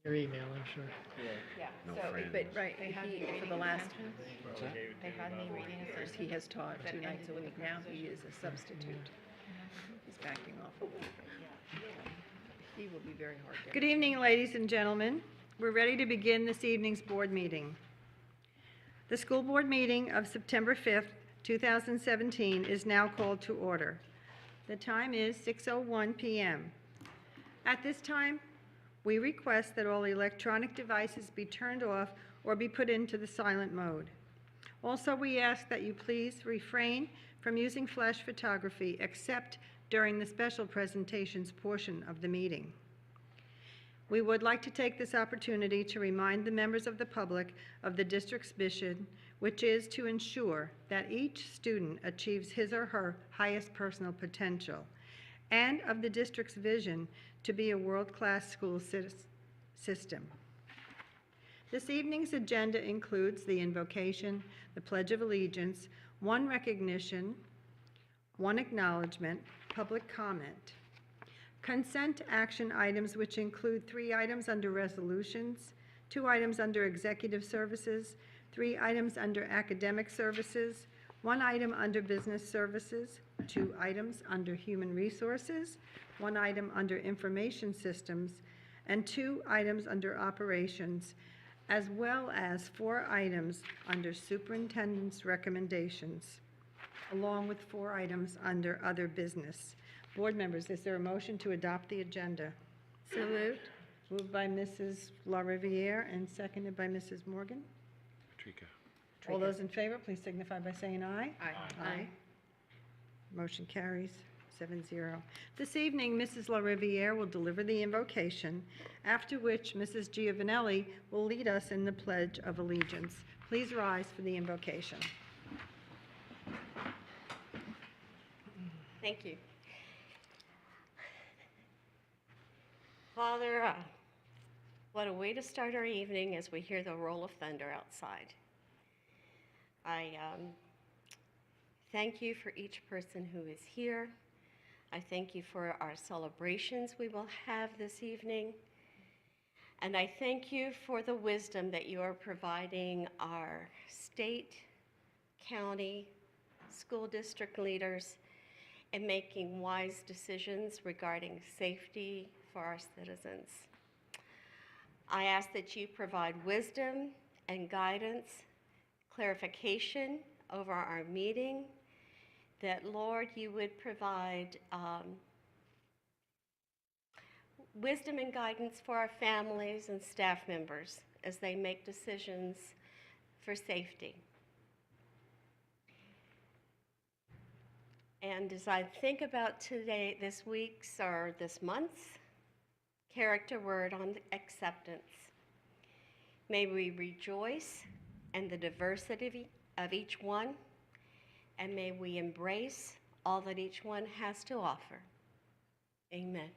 Your email, I'm sure. Yeah, No so, friends. but Right, they had me for reading the last sentence. They had me reading a years, sentence. he has taught that 2 nights a ended with week. the Now he preposition. is a substitute. He's backing off a little bit. He will be very hard to. Good evening, ladies and gentlemen. We're ready to begin this evening's board meeting. The school board meeting of September 5th, 2017 is now called to order. The time is 6:01 p.m. At this time, we request that all electronic devices be turned off or be put into the silent mode. Also, we ask that you please refrain from using flash photography except during the special presentations portion of the meeting. We would like to take this opportunity to remind the members of the public of the district's mission, which is to ensure that each student achieves his or her highest personal potential, and of the district's vision to be a world-class school system. This evening's agenda includes the invocation, the Pledge of Allegiance, one recognition, one acknowledgement, public comment. Consent action items, which include 3 items under resolutions, 2 items under executive services, 3 items under academic services, 1 item under business services, 2 items under human resources, 1 item under information systems, and 2 items under operations, as well as 4 items under superintendent's recommendations, along with 4 items under other business. Board members, is there a motion to adopt the agenda? So moved? Moved by Mrs. LaRiviere and seconded by Mrs. Morgan. Patrica. All those in favor, please signify by saying aye. Aye. Motion carries 7-0. This evening, Mrs. LaRiviere will deliver the invocation, after which Mrs. Giovanelli will lead us in the Pledge of Allegiance. Please rise for the invocation. Thank you. Father, what a way to start our evening as we hear the roll of thunder outside. I thank you for each person who is here. I thank you for our celebrations we will have this evening. And I thank you for the wisdom that you are providing our state, county, school district leaders in making wise decisions regarding safety for our citizens. I ask that you provide wisdom and guidance, clarification over our meeting, that, Lord, you would provide wisdom and guidance for our families and staff members as they make decisions for safety. And as I think about today, this week's or this month's character word on acceptance, may we rejoice in the diversity of each one, and may we embrace all that each one has to offer. Amen.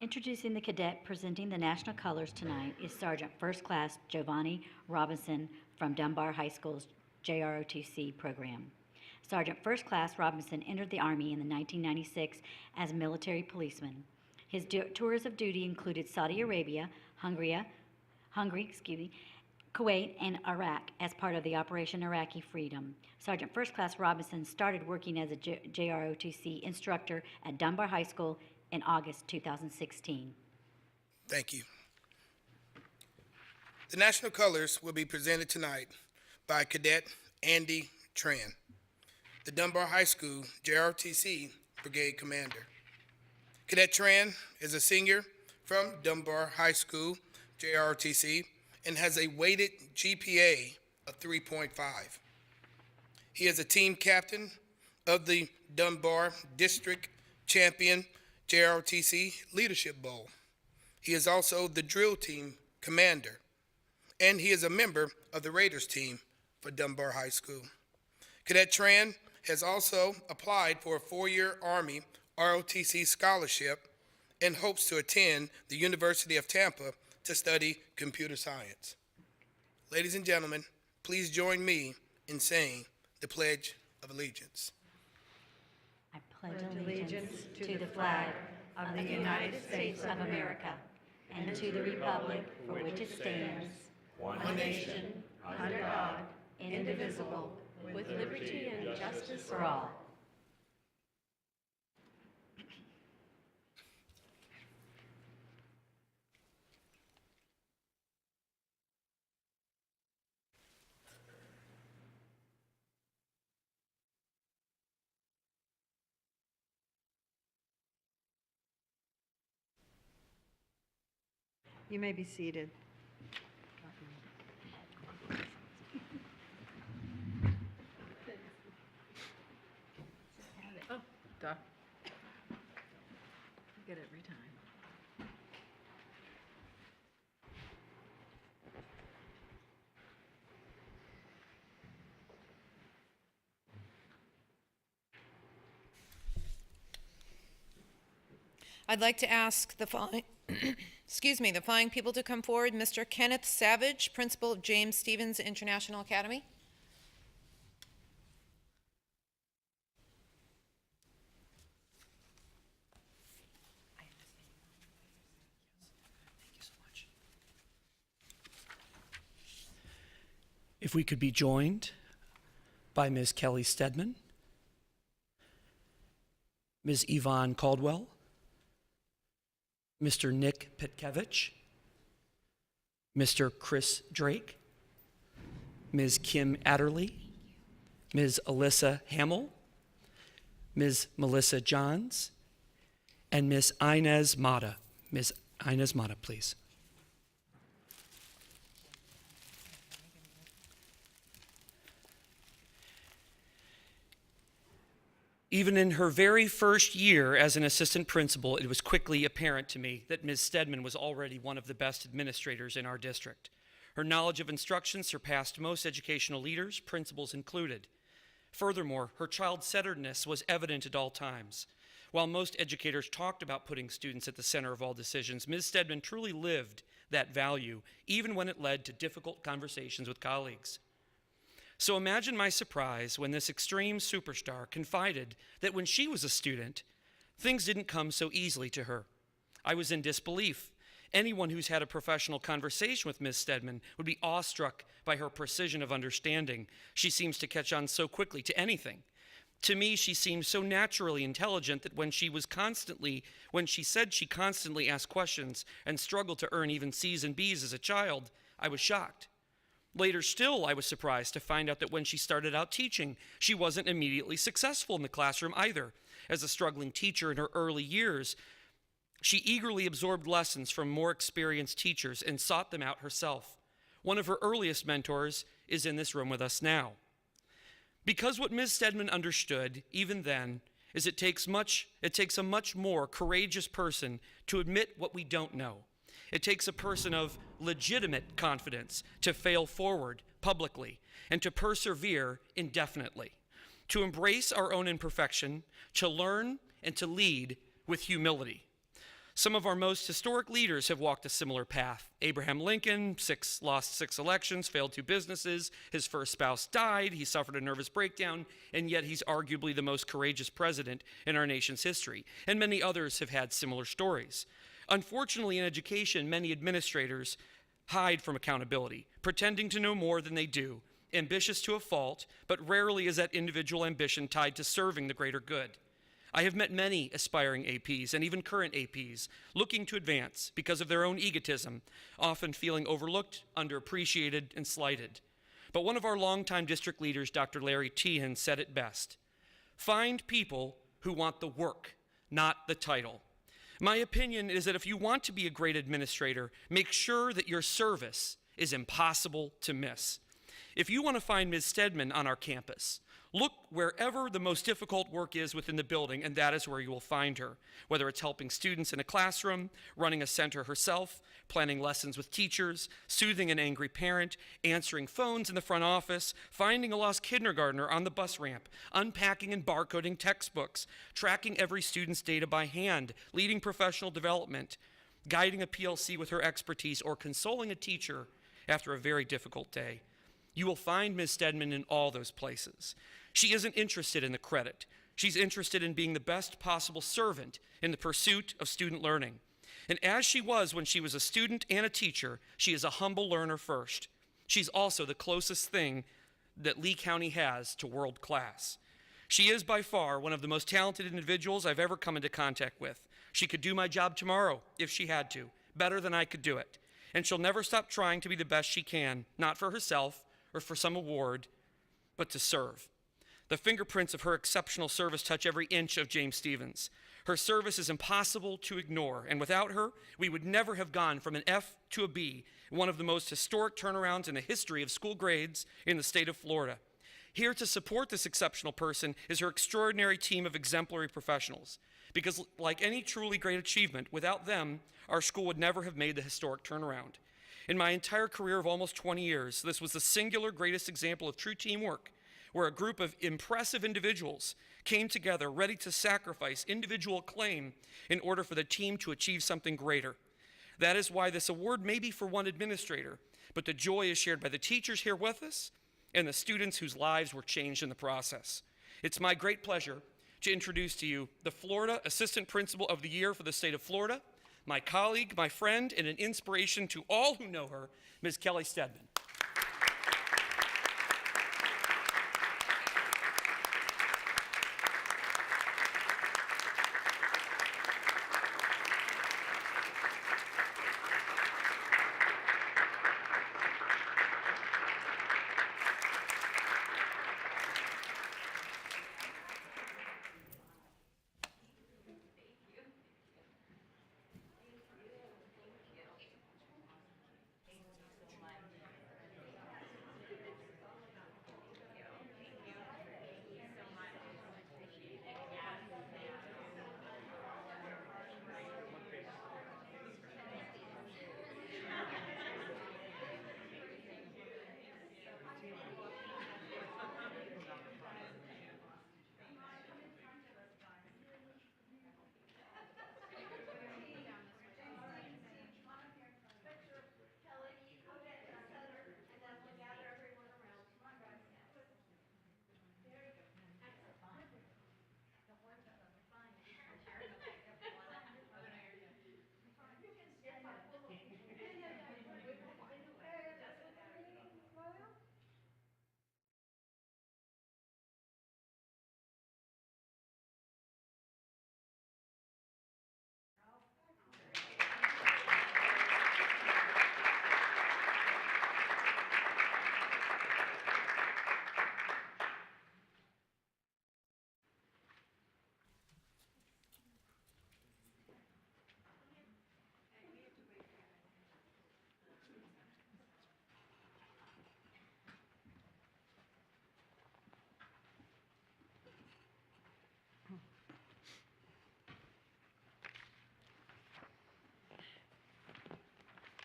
Introducing the cadet presenting the national colors tonight is Sergeant First Class Giovanni Robinson from Dunbar High School's JROTC program. Sergeant First Class Robinson entered the Army in 1996 as a military policeman. His tours of duty included Saudi Arabia, Hungary, Kuwait, and Iraq as part of the Operation Iraqi Freedom. Sergeant First Class Robinson started working as a JROTC instructor at Dunbar High School in August 2016. Thank you. The national colors will be presented tonight by Cadet Andy Tran, the Dunbar High School JROTC Brigade Commander. Cadet Tran is a senior from Dunbar High School JROTC and has a weighted GPA of 3.5. He is a team captain of the Dunbar District Champion JROTC Leadership Bowl. He is also the drill team commander, and he is a member of the Raiders team for Dunbar High School. Cadet Tran has also applied for a 4-year Army ROTC scholarship and hopes to attend the University of Tampa to study computer science. Ladies and gentlemen, please join me in saying the Pledge of Allegiance. I pledge allegiance to the flag of the United States of America and to the republic for which it stands, one nation, under God, indivisible, with liberty and justice for all. You may be seated. Oh, duh. Get every time. I'd like to ask the following, the following people to come forward. Mr. Kenneth Savage, principal of James Stevens International Academy. If we could be joined by Ms. Kelly Stedman, Ms. Yvonne Caldwell, Mr. Nick Petkevich, Mr. Chris Drake, Ms. Kim Adderley, Ms. Alyssa Hamill, Ms. Melissa Johns, and Ms. Inez Mata. Ms. Inez Mata, please. Even in her very first year as an assistant principal, it was quickly apparent to me that Ms. Stedman was already one of the best administrators in our district. Her knowledge of instruction surpassed most educational leaders, principals included. Furthermore, her child-centeredness was evident at all times. While most educators talked about putting students at the center of all decisions, Ms. Stedman truly lived that value, even when it led to difficult conversations with colleagues. So imagine my surprise when this extreme superstar confided that when she was a student, things didn't come so easily to her. I was in disbelief. Anyone who's had a professional conversation with Ms. Stedman would be awestruck by her precision of understanding. She seems to catch on so quickly to anything. To me, she seemed so naturally intelligent that when she said she constantly asked questions and struggled to earn even C's and B's as a child, I was shocked. Later still, I was surprised to find out that when she started out teaching, she wasn't immediately successful in the classroom either. As a struggling teacher in her early years, she eagerly absorbed lessons from more experienced teachers and sought them out herself. One of her earliest mentors is in this room with us now. Because what Ms. Stedman understood, even then, is it takes a much more courageous person to admit what we don't know. It takes a person of legitimate confidence to fail forward publicly and to persevere indefinitely, to embrace our own imperfection, to learn and to lead with humility. Some of our most historic leaders have walked a similar path. Abraham Lincoln lost 6 elections, failed 2 businesses, his first spouse died, he suffered a nervous breakdown, and yet he's arguably the most courageous president in our nation's history. And many others have had similar stories. Unfortunately, in education, many administrators hide from accountability, pretending to know more than they do, ambitious to a fault, but rarely is that individual ambition tied to serving the greater good. I have met many aspiring APs and even current APs looking to advance because of their own egotism, often feeling overlooked, underappreciated, and slighted. But one of our longtime district leaders, Dr. Larry Teehan, said it best: find people who want the work, not the title. My opinion is that if you want to be a great administrator, make sure that your service is impossible to miss. If you want to find Ms. Stedman on our campus, look wherever the most difficult work is within the building, and that is where you will find her. Whether it's helping students in a classroom, running a center herself, planning lessons with teachers, soothing an angry parent, answering phones in the front office, finding a lost kindergartner on the bus ramp, unpacking and barcoding textbooks, tracking every student's data by hand, leading professional development, guiding a PLC with her expertise, or consoling a teacher after a very difficult day. You will find Ms. Stedman in all those places. She isn't interested in the credit. She's interested in being the best possible servant in the pursuit of student learning. And as she was when she was a student and a teacher, she is a humble learner first. She's also the closest thing that Lee County has to world class. She is by far one of the most talented individuals I've ever come into contact with. She could do my job tomorrow if she had to, better than I could do it. And she'll never stop trying to be the best she can, not for herself or for some award, but to serve. The fingerprints of her exceptional service touch every inch of James Stephens. Her service is impossible to ignore, and without her, we would never have gone from an F to a B, one of the most historic turnarounds in the history of school grades in the state of Florida. Here to support this exceptional person is her extraordinary team of exemplary professionals. Because like any truly great achievement, without them, our school would never have made the historic turnaround. In my entire career of almost 20 years, this was the singular greatest example of true teamwork, where a group of impressive individuals came together ready to sacrifice individual claim in order for the team to achieve something greater. That is why this award may be for one administrator, but the joy is shared by the teachers here with us and the students whose lives were changed in the process. It's my great pleasure to introduce to you the Florida Assistant Principal of the Year for the state of Florida, my colleague, my friend, and an inspiration to all who know her, Ms. Kelly Stedman.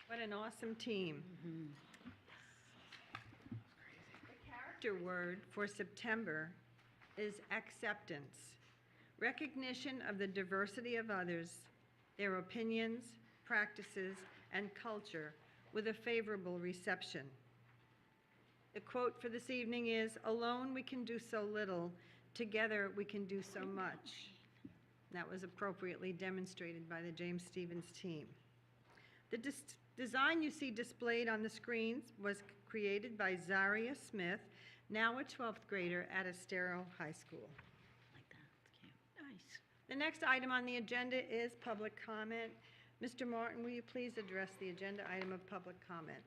What an awesome team. The character word for September is acceptance, recognition of the diversity of others, their opinions, practices, and culture with a favorable reception. The quote for this evening is, "Alone we can do so little, together we can do so much." That was appropriately demonstrated by the James Stephens team. The design you see displayed on the screens was created by Zaria Smith, now a 12th grader at Estero High School. Like that, it's cute. Nice. The next item on the agenda is public comment. Mr. Martin, will you please address the agenda item of public comment?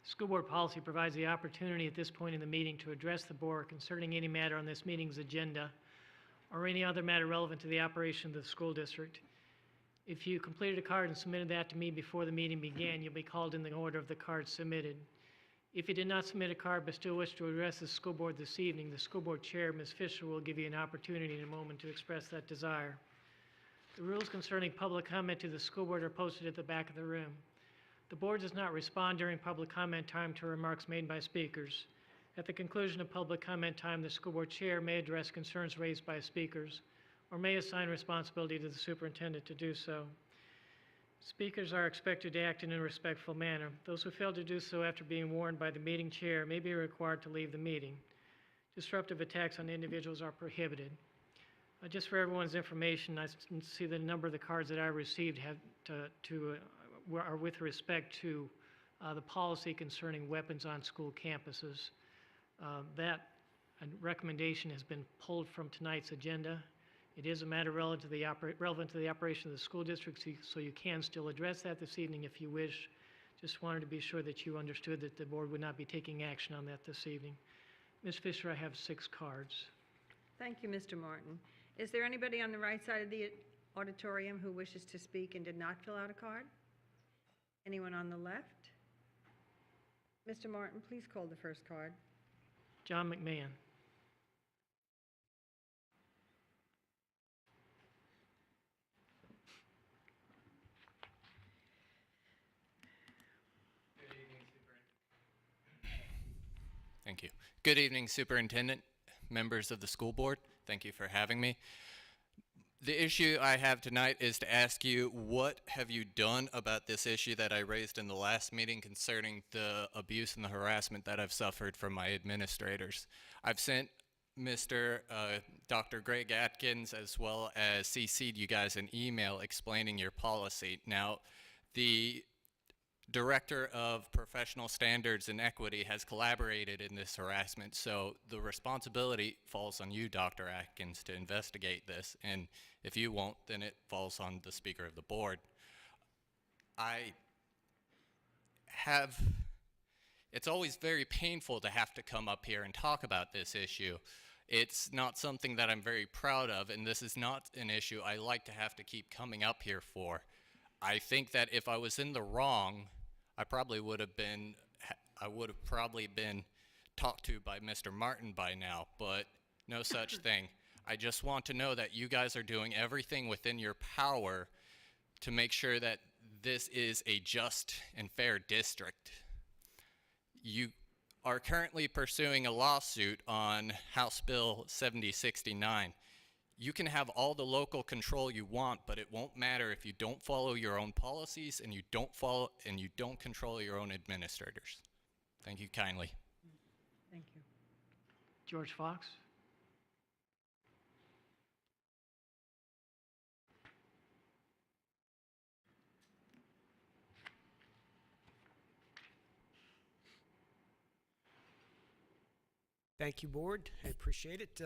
School board policy provides the opportunity at this point in the meeting to address the board concerning any matter on this meeting's agenda or any other matter relevant to the operation of the school district. If you completed a card and submitted that to me before the meeting began, you'll be called in the order of the cards submitted. If you did not submit a card but still wish to address the school board this evening, the school board chair, Ms. Fisher, will give you an opportunity in a moment to express that desire. The rules concerning public comment to the school board are posted at the back of the room. The board does not respond during public comment time to remarks made by speakers. At the conclusion of public comment time, the school board chair may address concerns raised by speakers or may assign responsibility to the superintendent to do so. Speakers are expected to act in a respectful manner. Those who fail to do so after being warned by the meeting chair may be required to leave the meeting. Disruptive attacks on individuals are prohibited. Just for everyone's information, I see the number of the cards that I received are with respect to the policy concerning weapons on school campuses. That recommendation has been pulled from tonight's agenda. It is a matter relevant to the operation of the school district, so you can still address that this evening if you wish. Just wanted to be sure that you understood that the board would not be taking action on that this evening. Ms. Fisher, I have 6 cards. Thank you, Mr. Martin. Is there anybody on the right side of the auditorium who wishes to speak and did not fill out a card? Anyone on the left? Mr. Martin, please call the first card. John McMahon. Thank you. Good evening, Superintendent, members of the school board. Thank you for having me. The issue I have tonight is to ask you, what have you done about this issue that I raised in the last meeting concerning the abuse and the harassment that I've suffered from my administrators? I've sent Dr. Greg Atkins as well as CC'd you guys an email explaining your policy. Now, the Director of Professional Standards and Equity has collaborated in this harassment, so the responsibility falls on you, Dr. Atkins, to investigate this, and if you won't, then it falls on the Speaker of the Board. It's always very painful to have to come up here and talk about this issue. It's not something that I'm very proud of, and this is not an issue I like to have to keep coming up here for. I think that if I was in the wrong, I would have probably been talked to by Mr. Martin by now, but no such thing. I just want to know that you guys are doing everything within your power to make sure that this is a just and fair district. You are currently pursuing a lawsuit on House Bill 7069. You can have all the local control you want, but it won't matter if you don't follow your own policies and you don't control your own administrators. Thank you kindly. Thank you. George Fox. Thank you, Board. I appreciate it.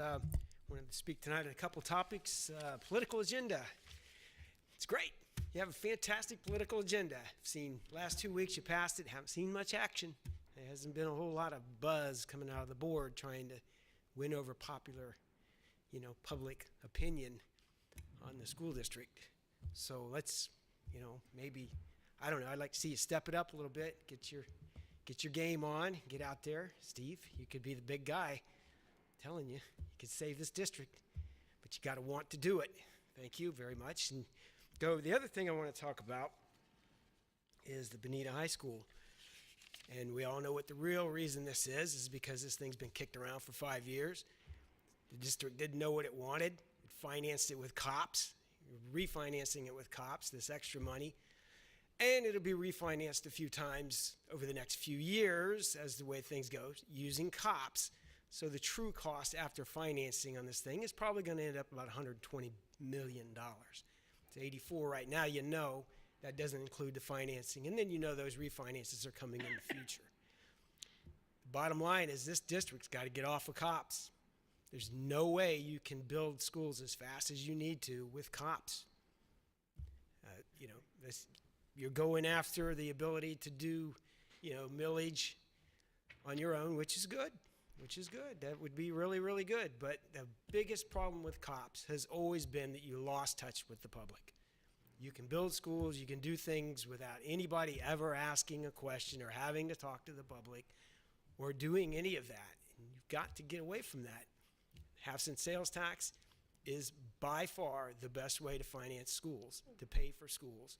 Wanted to speak tonight on a couple topics. Political agenda. It's great. You have a fantastic political agenda. I've seen last 2 weeks you passed it, haven't seen much action. There hasn't been a whole lot of buzz coming out of the board trying to win over popular, public opinion on the school district. So let's, maybe, I don't know, I'd like to see you step it up a little bit, get your game on, get out there. Steve, you could be the big guy. I'm telling you, you could save this district, but you got to want to do it. Thank you very much. And the other thing I want to talk about is the Bonita High School. And we all know what the real reason this is because this thing's been kicked around for 5 years. The district didn't know what it wanted. It financed it with COPS, refinancing it with COPS, this extra money. And it'll be refinanced a few times over the next few years as the way things go, using COPS. So the true cost after financing on this thing is probably going to end up about $120 million. It's 84 right now, that doesn't include the financing. And then those refinances are coming in the future. The bottom line is this district's got to get off of COPS. There's no way you can build schools as fast as you need to with COPS. You're going after the ability to do, millage on your own, which is good. That would be really, really good. But the biggest problem with COPS has always been that you lost touch with the public. You can build schools, you can do things without anybody ever asking a question or having to talk to the public or doing any of that. And you've got to get away from that. Half-cent sales tax is by far the best way to finance schools, to pay for schools.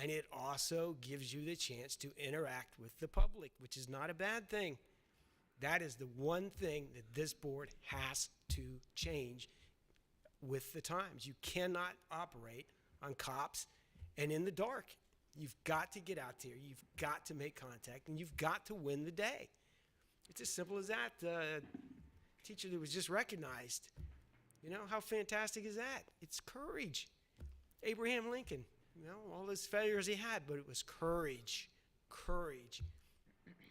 And it also gives you the chance to interact with the public, which is not a bad thing. That is the one thing that this board has to change with the times. You cannot operate on COPS and in the dark. You've got to get out there. You've got to make contact, and you've got to win the day. It's as simple as that. Teacher that was just recognized, You know, how fantastic is that? It's courage. Abraham Lincoln, you know, all his failures he had, but it was courage. Courage.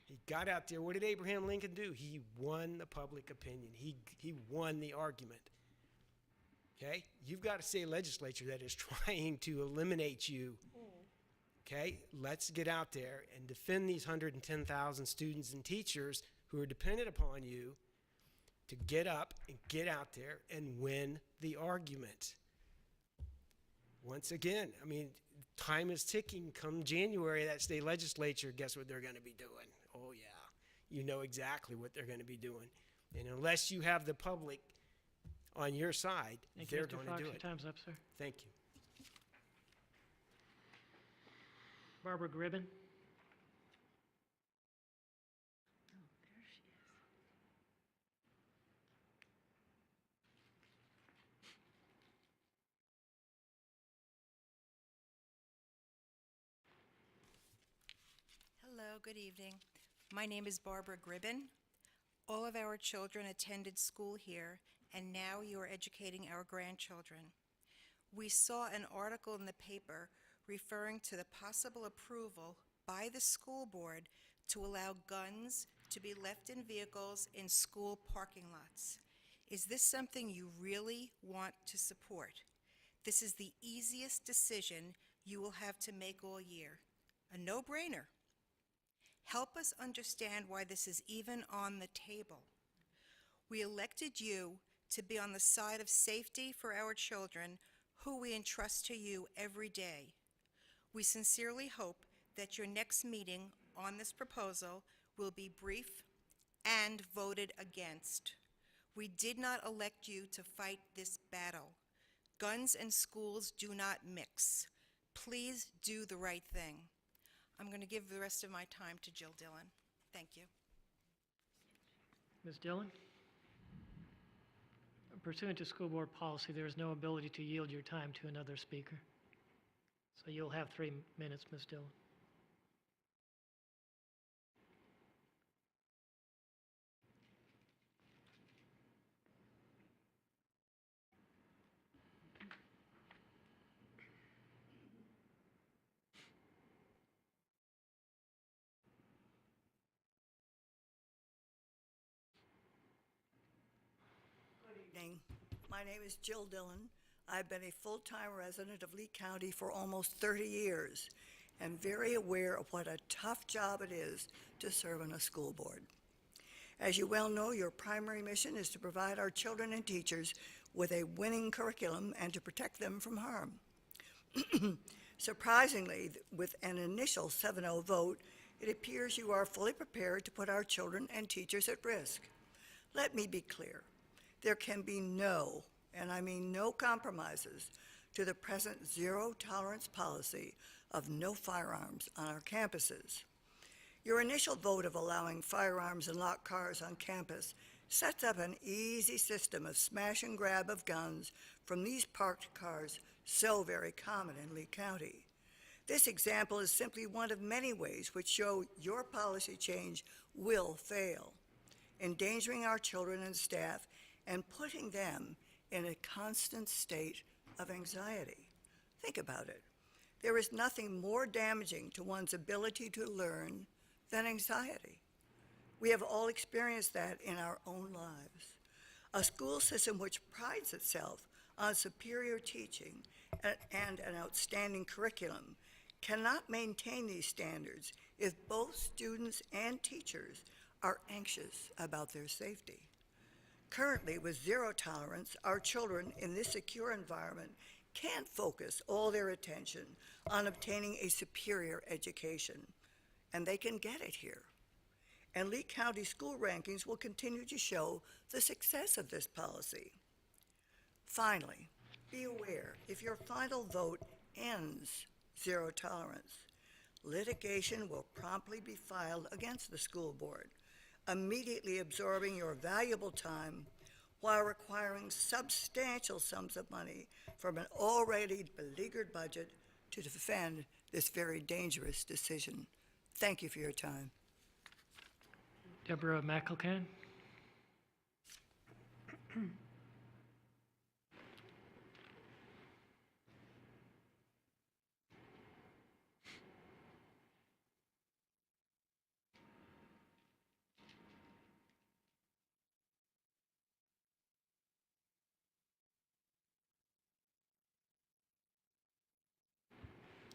He got out there. What did Abraham Lincoln do? He won the public opinion. He won the argument. Okay? You've got a state legislature that is trying to eliminate you. Okay? Let's get out there and defend these 110,000 students and teachers who are dependent upon you to get up and get out there and win the argument. Once again, I mean, time is ticking. Come January, that state legislature, guess what they're going to be doing? Oh, yeah. You know exactly what they're going to be doing. And unless you have the public on your side, Thank you, they're Mr. going to Fox. do Your it. time's up, sir. Thank you. Barbara Gribben. Oh, there she is. Hello, good evening. My name is Barbara Gribben. All of our children attended school here, and now you are educating our grandchildren. We saw an article in the paper referring to the possible approval by the school board to allow guns to be left in vehicles in school parking lots. Is this something you really want to support? This is the easiest decision you will have to make all year. A no-brainer. Help us understand why this is even on the table. We elected you to be on the side of safety for our children, who we entrust to you every day. We sincerely hope that your next meeting on this proposal will be brief and voted against. We did not elect you to fight this battle. Guns and schools do not mix. Please do the right thing. I'm going to give the rest of my time to Jill Dillon. Thank you. Ms. Dillon? Pursuant to school board policy, there is no ability to yield your time to another speaker. So you'll have 3 minutes, Ms. Dillon. Evening. My name is Jill Dillon. I've been a full-time resident of Lee County for almost 30 years and very aware of what a tough job it is to serve on a school board. As you well know, your primary mission is to provide our children and teachers with a winning curriculum and to protect them from harm. Surprisingly, with an initial 7-0 vote, it appears you are fully prepared to put our children and teachers at risk. Let me be clear. There can be no, and I mean no, compromises to the present zero-tolerance policy of no firearms on our campuses. Your initial vote of allowing firearms and locked cars on campus sets up an easy system of smash and grab of guns from these parked cars so very common in Lee County. This example is simply one of many ways which show your policy change will fail, endangering our children and staff and putting them in a constant state of anxiety. Think about it. There is nothing more damaging to one's ability to learn than anxiety. We have all experienced that in our own lives. A school system which prides itself on superior teaching and an outstanding curriculum cannot maintain these standards if both students and teachers are anxious about their safety. Currently, with zero tolerance, our children in this secure environment can't focus all their attention on obtaining a superior education, and they can get it here. And Lee County school rankings will continue to show the success of this policy. Finally, be aware, if your final vote ends zero tolerance, litigation will promptly be filed against the school board, immediately absorbing your valuable time while requiring substantial sums of money from an already beleaguered budget to defend this very dangerous decision. Thank you for your time. Deborah McElcan.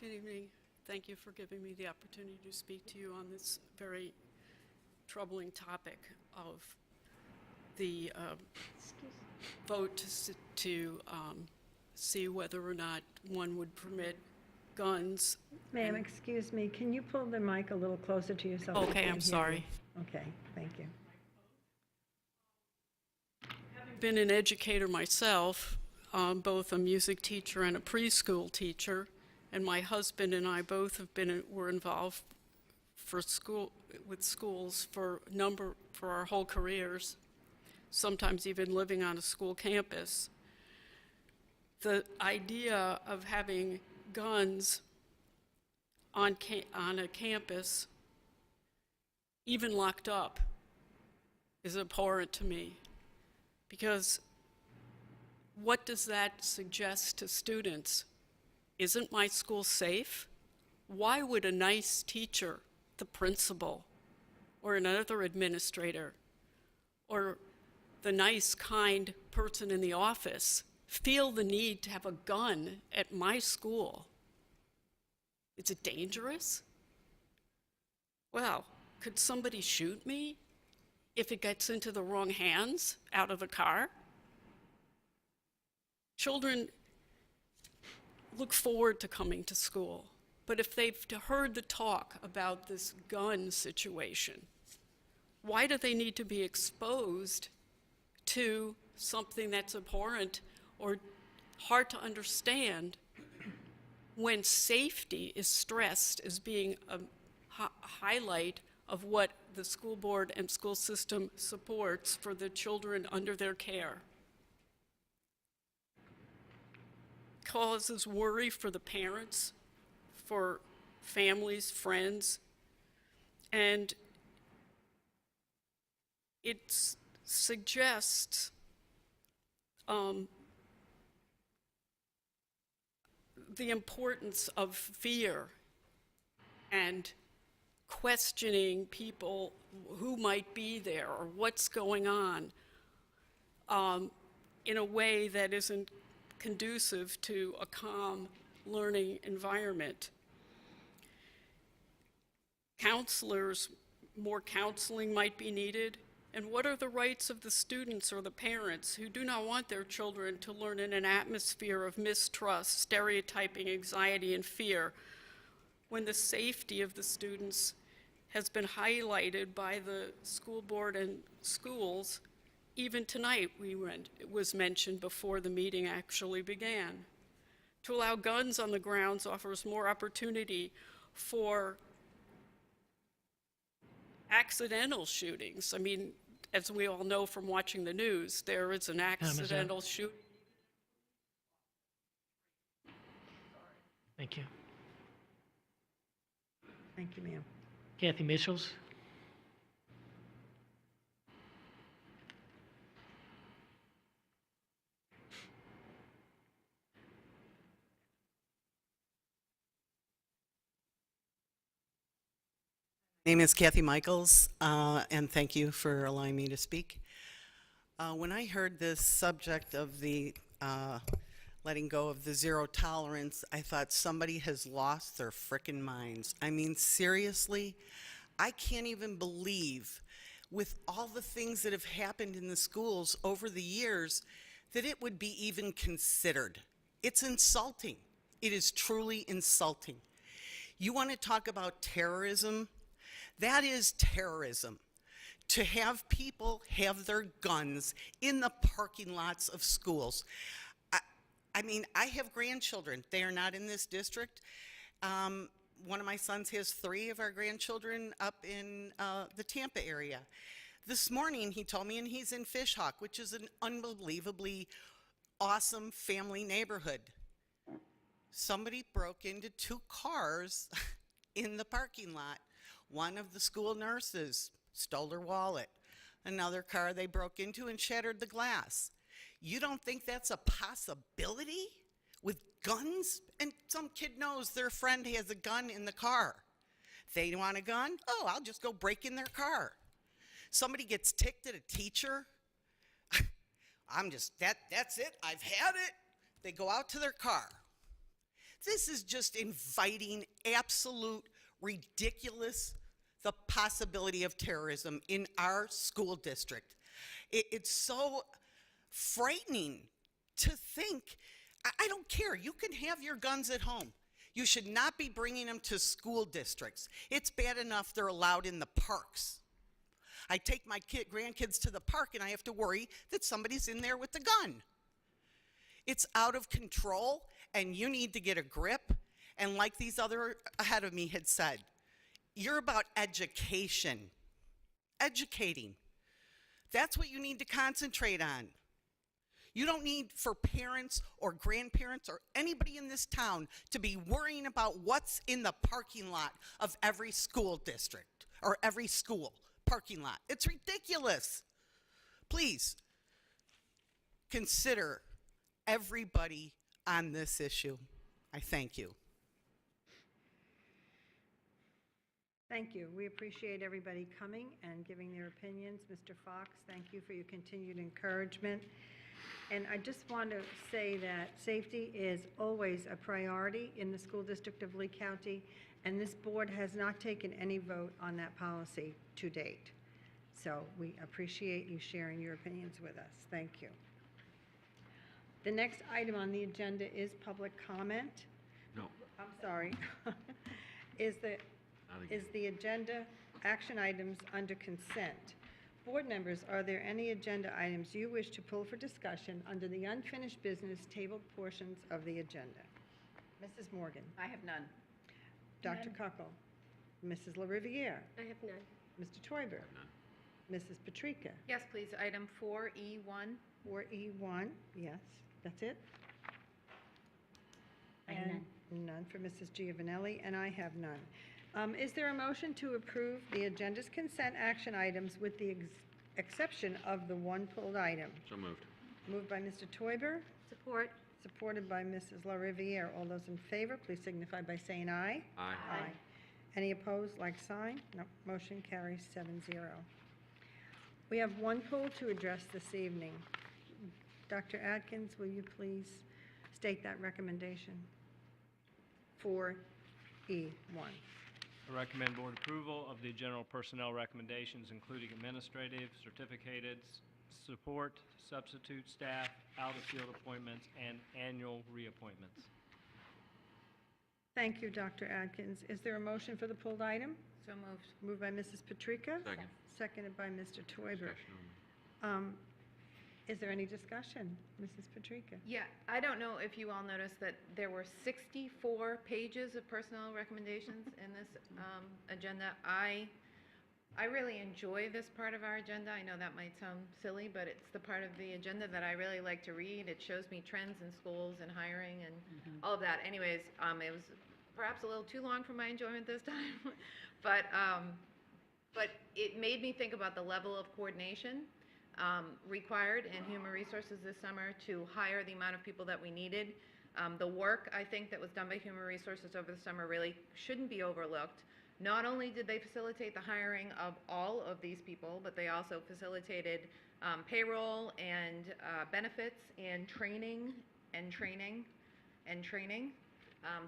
Good evening. Thank you for giving me the opportunity to speak to you on this very troubling topic of the vote to see whether or not one would permit guns. Ma'am, excuse me, can you pull the mic a little closer to yourself? We Okay, can't I'm hear sorry. you. Okay, thank you. Been an educator myself, both a music teacher and a preschool teacher, and my husband and I both were involved with schools for our whole careers, sometimes even living on a school campus. The idea of having guns on a campus, even locked up, is abhorrent to me. Because what does that suggest to students? Isn't my school safe? Why would a nice teacher, the principal, or another administrator, or the nice, kind person in the office feel the need to have a gun at my school? Is it dangerous? Well, could somebody shoot me if it gets into the wrong hands out of a car? Children look forward to coming to school, but if they've heard the talk about this gun situation, why do they need to be exposed to something that's abhorrent or hard to understand when safety is stressed as being a highlight of what the school board and school system supports for the children under their care? Causes worry for the parents, for families, friends, and it suggests the importance of fear and questioning people who might be there or what's going on in a way that isn't conducive to a calm learning environment. Counselors, more counseling might be needed. And what are the rights of the students or the parents who do not want their children to learn in an atmosphere of mistrust, stereotyping, anxiety, and fear, when the safety of the students has been highlighted by the school board and schools? Even tonight, it was mentioned before the meeting actually began. To allow guns on the grounds offers more opportunity for accidental shootings. I mean, as we all know from watching the news, there is an accidental shooting. Thank you. Thank you, ma'am. Kathy Michels? Name is Kathy Michaels, and thank you for allowing me to speak. When I heard this subject of the letting go of the zero tolerance, I thought somebody has lost their frickin' minds. I mean, seriously, I can't even believe, with all the things that have happened in the schools over the years, that it would be even considered. It's insulting. It is truly insulting. You want to talk about terrorism? That is terrorism. To have people have their guns in the parking lots of schools. I mean, I have grandchildren. They are not in this district. One of my sons has 3 of our grandchildren up in the Tampa area. This morning he told me, and he's in Fishhawk, which is an unbelievably awesome family neighborhood. Somebody broke into 2 cars in the parking lot. One of the school nurses stole her wallet. Another car they broke into and shattered the glass. You don't think that's a possibility with guns? And some kid knows their friend has a gun in the car. They want a gun? Oh, I'll just go break in their car. Somebody gets ticked at a teacher. That's it, I've had it. They go out to their car. This is just inviting absolute ridiculous, the possibility of terrorism in our school district. It's so frightening to think. I don't care. You can have your guns at home. You should not be bringing them to school districts. It's bad enough they're allowed in the parks. I take my grandkids to the park and I have to worry that somebody's in there with a gun. It's out of control and you need to get a grip. And like these other ahead of me had said, you're about education. Educating. That's what you need to concentrate on. You don't need for parents or grandparents or anybody in this town to be worrying about what's in the parking lot of every school district or every school parking lot. It's ridiculous. Please consider everybody on this issue. I thank you. Thank you. We appreciate everybody coming and giving their opinions. Mr. Fox, thank you for your continued encouragement. And I just want to say that safety is always a priority in the school district of Lee County, and this board has not taken any vote on that policy to date. So we appreciate you sharing your opinions with us. Thank you. The next item on the agenda is public comment. No. I'm sorry. Is the agenda action items under consent? Board members, are there any agenda items you wish to pull for discussion under the unfinished business tabled portions of the agenda? Mrs. Morgan. I have none. Dr. Cuckle. Mrs. LaRiviere. I have none. Mr. Toiber. Mrs. Patrica. Yes, please, item 4E1. 4E1, yes, that's it? I have none. And none for Mrs. Giovanelli, and I have none. Is there a motion to approve the agenda's consent action items with the exception of the one pulled item? So moved. Moved by Mr. Toiber, Support. supported by Mrs. LaRiviere. All those in favor, please signify by saying aye. Aye. Aye. Any opposed, like sign? No, motion carries 7-0. We have one poll to address this evening. Dr. Atkins, will you please state that recommendation? 4E1. I recommend board approval of the general personnel recommendations, including administrative, certificated, support, substitute staff, out-of-field appointments, and annual reappointments. Thank you, Dr. Atkins. Is there a motion for the pulled item? So moved. Moved by Mrs. Patrica. Second. Seconded by Mr. Toiber. Discussion only. Is there any discussion, Mrs. Patrica? Yeah, I don't know if you all noticed that there were 64 pages of personnel recommendations in this agenda. I really enjoy this part of our agenda. I know that might sound silly, but it's the part of the agenda that I really like to read. It shows me trends in schools and hiring and all of that. Anyways, it was perhaps a little too long for my enjoyment this time, but it made me think about the level of coordination required in human resources this summer to hire the amount of people that we needed. The work, I think, that was done by human resources over the summer really shouldn't be overlooked. Not only did they facilitate the hiring of all of these people, but they also facilitated payroll and benefits and training.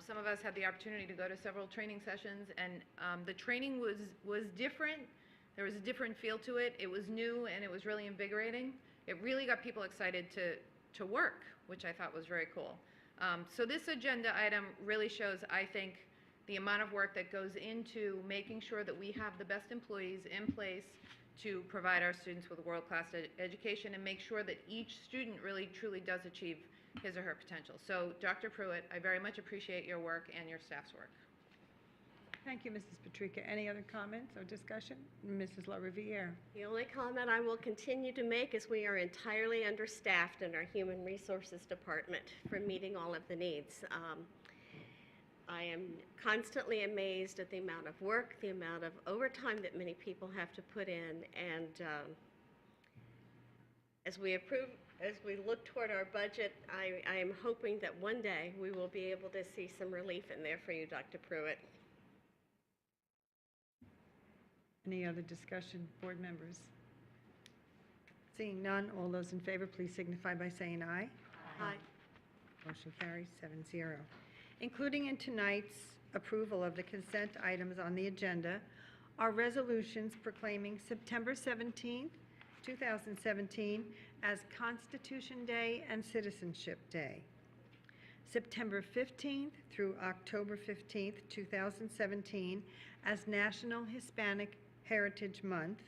Some of us had the opportunity to go to several training sessions, and the training was different. There was a different feel to it. It was new, and it was really invigorating. It really got people excited to work, which I thought was very cool. So this agenda item really shows, I think, the amount of work that goes into making sure that we have the best employees in place to provide our students with world-class education and make sure that each student really truly does achieve his or her potential. So Dr. Pruitt, I very much appreciate your work and your staff's work. Thank you, Mrs. Patrica. Any other comments or discussion? Mrs. LaRiviere. The only comment I will continue to make is we are entirely understaffed in our Human Resources Department for meeting all of the needs. I am constantly amazed at the amount of work, the amount of overtime that many people have to put in, and as we look toward our budget, I am hoping that one day we will be able to see some relief in there for you, Dr. Pruitt. Any other discussion, board members? Seeing none, all those in favor, please signify by saying aye. Aye. Motion carries 7-0. Including in tonight's approval of the consent items on the agenda are resolutions proclaiming September 17th, 2017 as Constitution Day and Citizenship Day, September 15th through October 15th, 2017 as National Hispanic Heritage Month,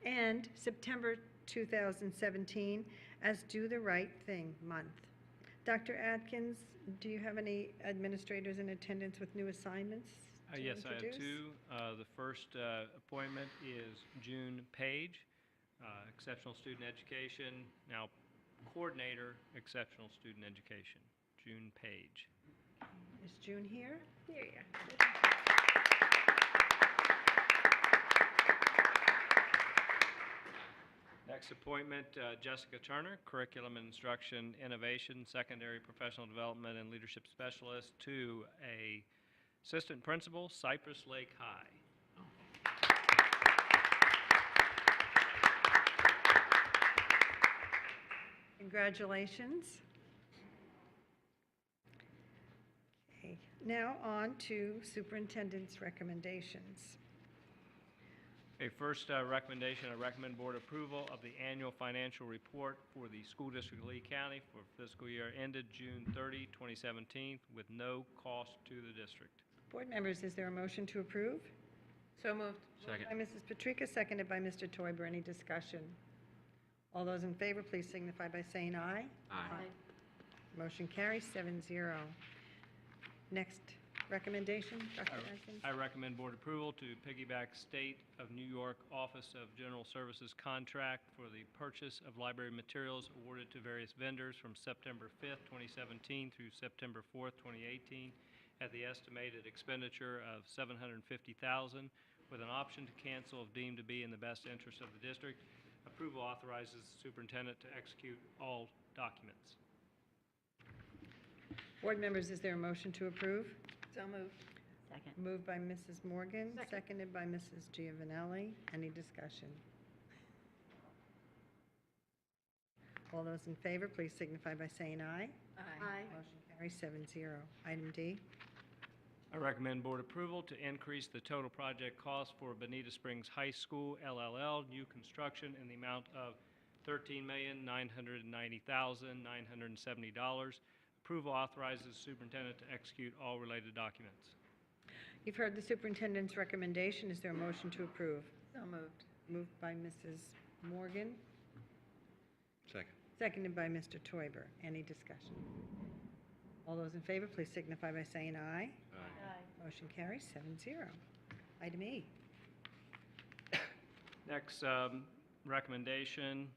and September 2017 as Do the Right Thing Month. Dr. Atkins, do you have any administrators in attendance with new assignments to Yes, I have introduce? two. The first appointment is June Page, Exceptional Student Education, now Coordinator, Exceptional Student Education. June Page. Is June here? There you go. Next appointment, Jessica Turner, Curriculum and Instruction Innovation, Secondary Professional Development and Leadership Specialist, to a Assistant Principal, Cypress Lake High. Congratulations. Okay, now on to superintendent's recommendations. Okay, first recommendation, I recommend board approval of the annual financial report for the School District of Lee County for fiscal year ended June 30, 2017, with no cost to the district. Board members, is there a motion to approve? So moved. Second. By Mrs. Patrica, seconded by Mr. Toiber. Any discussion? All those in favor, please signify by saying aye. Aye. Motion carries 7-0. Next recommendation, Dr. Atkins? I recommend board approval to piggyback State of New York Office of General Services contract for the purchase of library materials awarded to various vendors from September 5th, 2017 through September 4th, 2018 at the estimated expenditure of $750,000 with an option to cancel if deemed to be in the best interest of the district. Approval authorizes the superintendent to execute all documents. Board members, is there a motion to approve? So moved. Second. Moved by Mrs. Morgan, seconded by Mrs. Giovanelli. Any discussion? All those in favor, please signify by saying aye. Aye. Motion carries 7-0. Item D. I recommend board approval to increase the total project cost for Bonita Springs High School, LLL, new construction in the amount of $13,990,970. Approval authorizes the superintendent to execute all related documents. You've heard the superintendent's recommendation. Is there a motion to approve? So moved. Moved by Mrs. Morgan, Second. seconded by Mr. Toiber. Any discussion? All those in favor, please signify by saying aye. Aye. Motion carries 7-0. Item E. Next recommendation,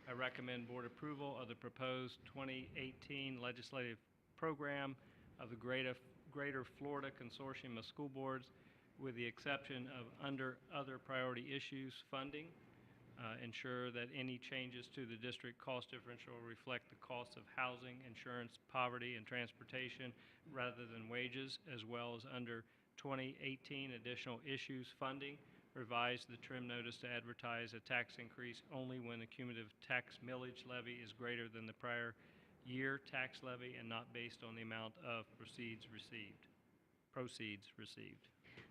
I recommend board approval of the proposed 2018 legislative program of the Greater Florida Consortium of School Boards, with the exception of under other priority issues funding. Ensure that any changes to the district cost differential reflect the cost of housing, insurance, poverty, and transportation rather than wages, as well as under 2018 additional issues funding. Revise the trim notice to advertise a tax increase only when the cumulative tax millage levy is greater than the prior year tax levy and not based on the amount of proceeds received.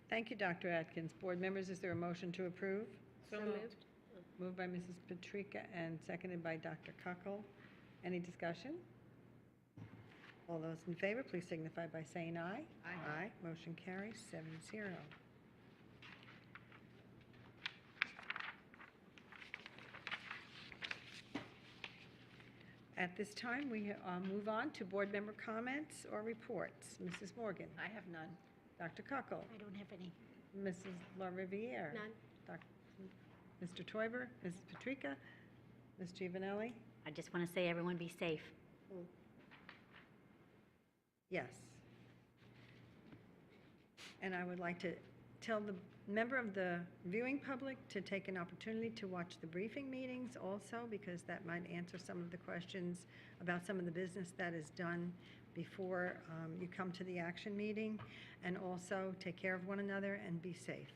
Thank you, Dr. Atkins. Board members, is there a motion to approve? So moved. Moved by Mrs. Patrica and seconded by Dr. Kuckel. Any discussion? All those in favor, please signify by saying aye. Aye. Motion carries 7-0. At this time, we move on to board member comments or reports. Mrs. Morgan. I have none. Dr. Kuckel. I don't have any. Mrs. LaRiviere. None. Mr. Toiber, Mrs. Patrica, Ms. Giovanelli? I just want to say, everyone be safe. Yes. And I would like to tell the member of the viewing public to take an opportunity to watch the briefing meetings also, because that might answer some of the questions about some of the business that is done before you come to the action meeting. And also, take care of one another and be safe.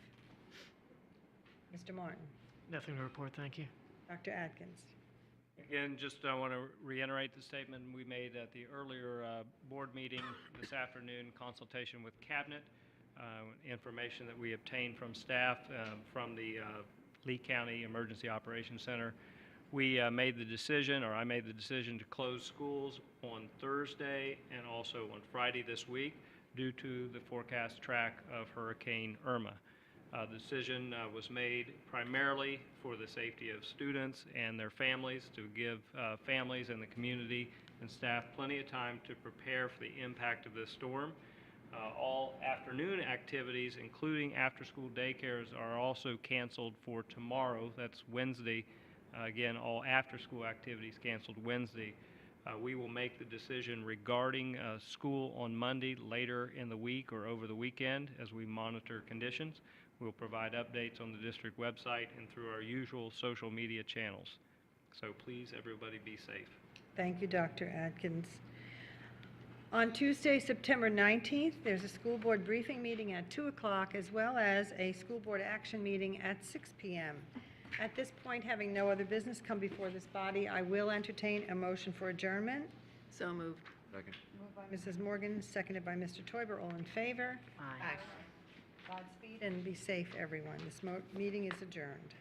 Mr. Martin. Nothing to report, thank you. Dr. Atkins. Again, just I want to reiterate the statement we made at the earlier board meeting this afternoon, consultation with Cabinet, information that we obtained from staff from the Lee County Emergency Operations Center. We made the decision, or I made the decision, to close schools on Thursday and also on Friday this week due to the forecast track of Hurricane Irma. The decision was made primarily for the safety of students and their families, to give families and the community and staff plenty of time to prepare for the impact of this storm. All afternoon activities, including after-school daycares, are also canceled for tomorrow. That's Wednesday. Again, all after-school activities canceled Wednesday. We will make the decision regarding school on Monday later in the week or over the weekend as we monitor conditions. We'll provide updates on the district website and through our usual social media channels. So please, everybody, be safe. Thank you, Dr. Atkins. On Tuesday, September 19th, there's a school board briefing meeting at 2 o'clock, as well as a school board action meeting at 6 p.m. At this point, having no other business come before this body, I will entertain a motion for adjournment. So moved. Second. Moved by Mrs. Morgan, seconded by Mr. Teuber. All in favor? Aye. Godspeed and be safe, everyone. This meeting is adjourned.